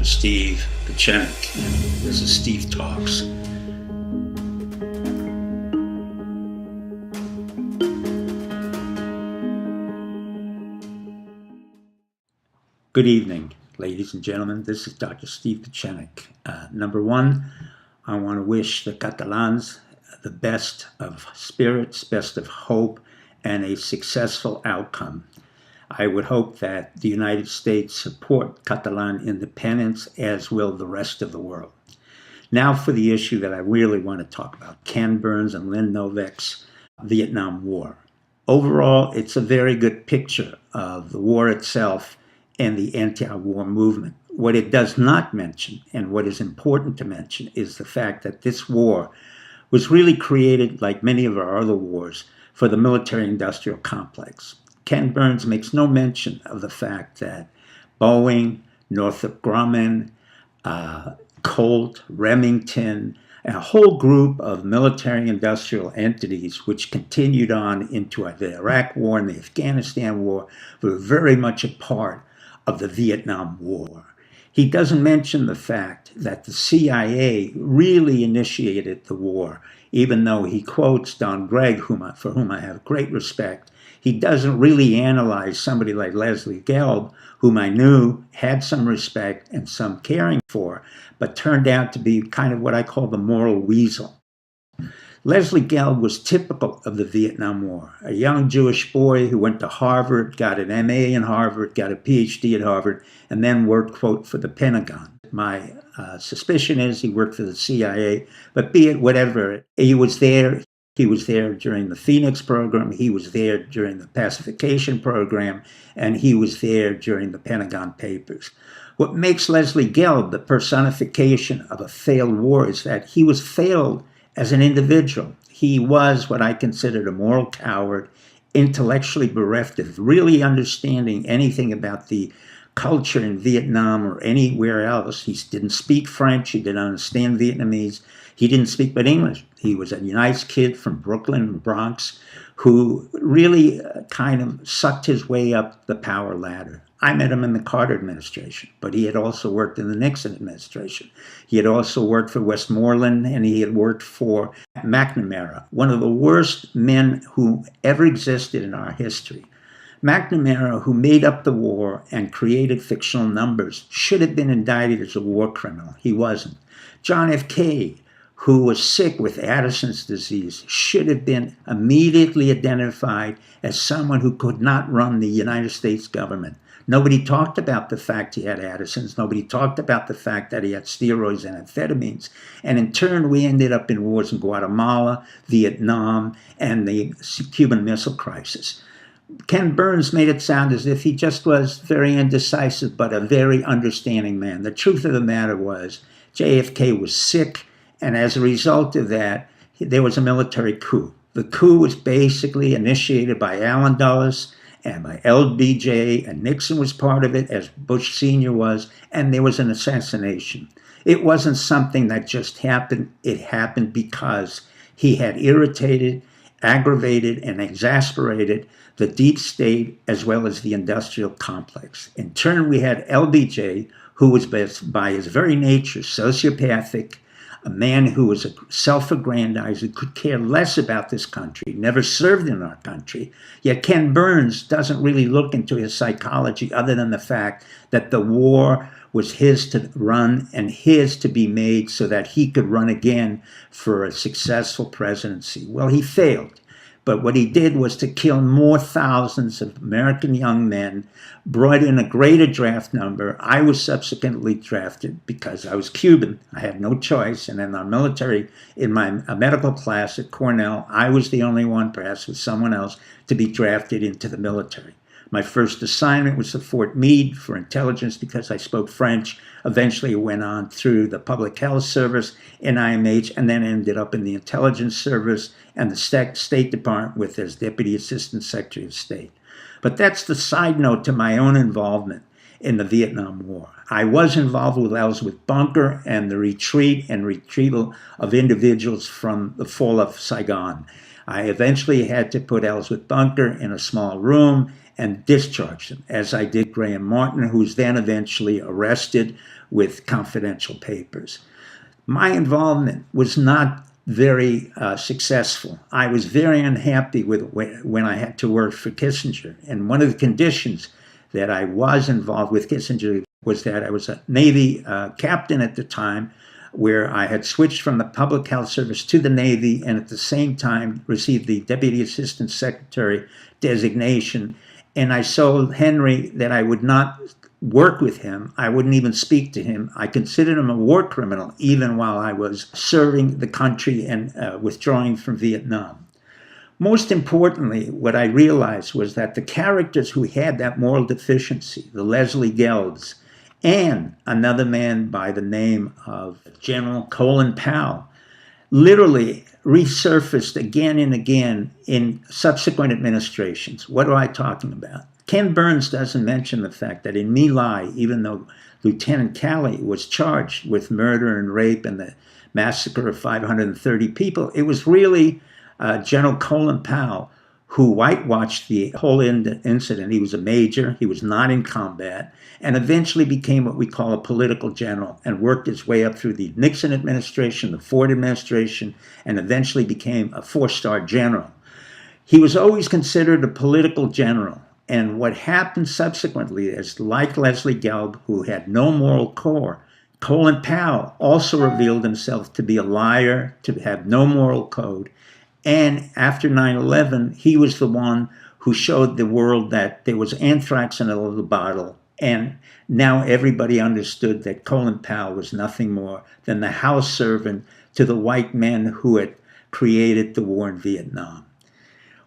Steve Pechenik, and this is Steve Talks. Good evening, ladies and gentlemen. This is Dr. Steve Pechenik. Number one, I want to wish the Catalans the best of spirits, best of hope, and a successful outcome. I would hope that the United States support Catalan independence, as will the rest of the world. Now for the issue that I really want to talk about, Ken Burns and Lynn Novick's Vietnam War. Overall, it's a very good picture of the war itself and the anti-war movement. What it does not mention, and what is important to mention, is the fact that this war was really created, like many of our other wars, for the military-industrial complex. Ken Burns makes no mention of the fact that Boeing, Northrop Grumman, Colt, Remington, and a whole group of military-industrial entities which continued on into the Iraq War and the Afghanistan War were very much a part of the Vietnam War. He doesn't mention the fact that the CIA really initiated the war, even though he quotes Don Gregg, for whom I have great respect. He doesn't really analyze somebody like Leslie Gelb, whom I knew had some respect and some caring for, but turned out to be kind of what I call the moral weasel. Leslie Gelb was typical of the Vietnam War, a young Jewish boy who went to Harvard, got an MA in Harvard, got a PhD at Harvard, and then worked, quote, for the Pentagon. My suspicion is he worked for the CIA, but be it whatever, he was there. He was there during the Phoenix program, he was there during the pacification program, and he was there during the Pentagon Papers. What makes Leslie Gelb the personification of a failed war is that he was failed as an individual. He was what I considered a moral coward, intellectually bereft of really understanding anything about the culture in Vietnam or anywhere else. He didn't speak French, he didn't understand Vietnamese, he didn't speak but English. He was a nice kid from Brooklyn, Bronx, who really kind of sucked his way up the power ladder. I met him in the Carter administration, but he had also worked in the Nixon administration. He had also worked for Westmoreland, and he had worked for McNamara, one of the worst men who ever existed in our history. McNamara, who made up the war and created fictional numbers, should have been indicted as a war criminal. He wasn't. John F. Kennedy, who was sick with Addison's disease, should have been immediately identified as someone who could not run the United States government. Nobody talked about the fact he had Addison's. Nobody talked about the fact that he had steroids and amphetamines. And in turn, we ended up in wars in Guatemala, Vietnam, and the Cuban Missile Crisis. Ken Burns made it sound as if he just was very indecisive, but a very understanding man. The truth of the matter was JFK was sick, and as a result of that, there was a military coup. The coup was basically initiated by Allen Dulles and by LBJ, and Nixon was part of it, as Bush Sr. was, and there was an assassination. It wasn't something that just happened. It happened because he had irritated, aggravated, and exasperated the deep state as well as the industrial complex. In turn, we had LBJ, who was by his very nature sociopathic, a man who was a self-aggrandizer, could care less about this country, never served in our country. Yet Ken Burns doesn't really look into his psychology other than the fact that the war was his to run and his to be made so that he could run again for a successful presidency. Well, he failed. But what he did was to kill more thousands of American young men, brought in a greater draft number. I was subsequently drafted because I was Cuban. I had no choice. And in our military, in my medical class at Cornell, I was the only one, perhaps with someone else, to be drafted into the military. My first assignment was to Fort Meade for intelligence because I spoke French. Eventually went on through the Public Health Service, NIMH, and then ended up in the Intelligence Service and the State Department with as Deputy Assistant Secretary of State. But that's the side note to my own involvement in the Vietnam War. I was involved with Ellsworth Bunker and the retreat and retrieval of individuals from the fall of Saigon. I eventually had to put Ellsworth Bunker in a small room and discharged him, as I did Graham Martin, who was then eventually arrested with confidential papers. My involvement was not very successful. I was very unhappy with when I had to work for Kissinger. And one of the conditions that I was involved with Kissinger was that I was a Navy captain at the time, where I had switched from the Public Health Service to the Navy, and at the same time received the Deputy Assistant Secretary designation. And I told Henry that I would not work with him. I wouldn't even speak to him. I considered him a war criminal, even while I was serving the country and withdrawing from Vietnam. Most importantly, what I realized was that the characters who had that moral deficiency, the Leslie Gelbs, and another man by the name of General Colin Powell, literally resurfaced again and again in subsequent administrations. What am I talking about? Ken Burns doesn't mention the fact that in My Lai, even though Lieutenant Calley was charged with murder and rape and the massacre of 530 people, it was really General Colin Powell who whitewashed the whole incident. He was a major, he was not in combat, and eventually became what we call a political general and worked his way up through the Nixon administration, the Ford administration, and eventually became a 4-star general. He was always considered a political general. And what happened subsequently is, like Leslie Gelb, who had no moral core, Colin Powell also revealed himself to be a liar, to have no moral code. And after 9/11, he was the one who showed the world that there was anthrax in a little bottle. And now everybody understood that Colin Powell was nothing more than the house servant to the white men who had created the war in Vietnam.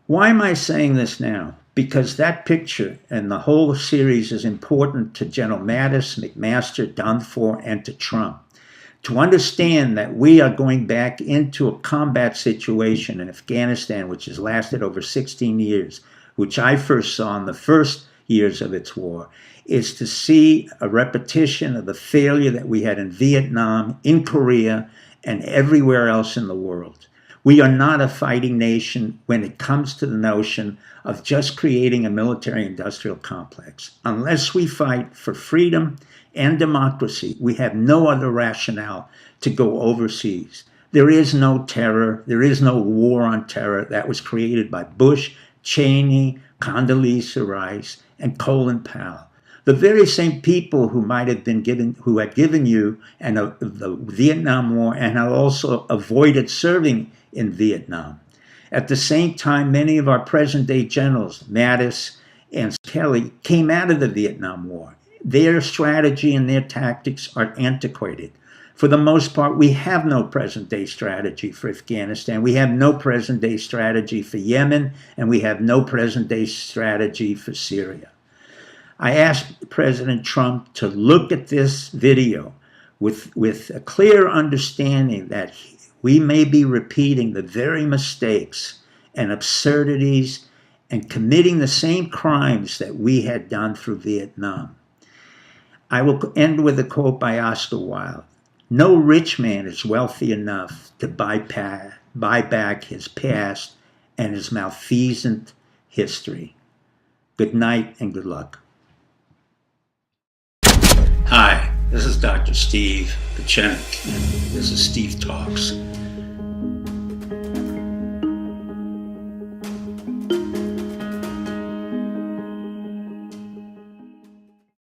Why am I saying this now? Because that picture and the whole series is important to General Mattis, McMaster, Dunford, and to Trump. To understand that we are going back into a combat situation in Afghanistan, which has lasted over 16 years, which I first saw in the first years of its war, is to see a repetition of the failure that we had in Vietnam, in Korea, and everywhere else in the world. We are not a fighting nation when it comes to the notion of just creating a military-industrial complex. Unless we fight for freedom and democracy, we have no other rationale to go overseas. There is no terror. There is no war on terror that was created by Bush, Cheney, Condoleezza Rice, and Colin Powell. The very same people who might have been who had given you the Vietnam War and had also avoided serving in Vietnam. At the same time, many of our present-day generals, Mattis and Kelly, came out of the Vietnam War. Their strategy and their tactics are antiquated. For the most part, we have no present-day strategy for Afghanistan. We have no present-day strategy for Yemen, and we have no present-day strategy for Syria. I asked President Trump to look at this video with a clear understanding that we may be repeating the very mistakes and absurdities and committing the same crimes that we had done through Vietnam. I will end with a quote by Oscar Wilde. No rich man is wealthy enough to buy back his past and his malfeasant history. Good night and good luck. Hi, this is Dr. Steve Pachenik, and this is Steve Talks.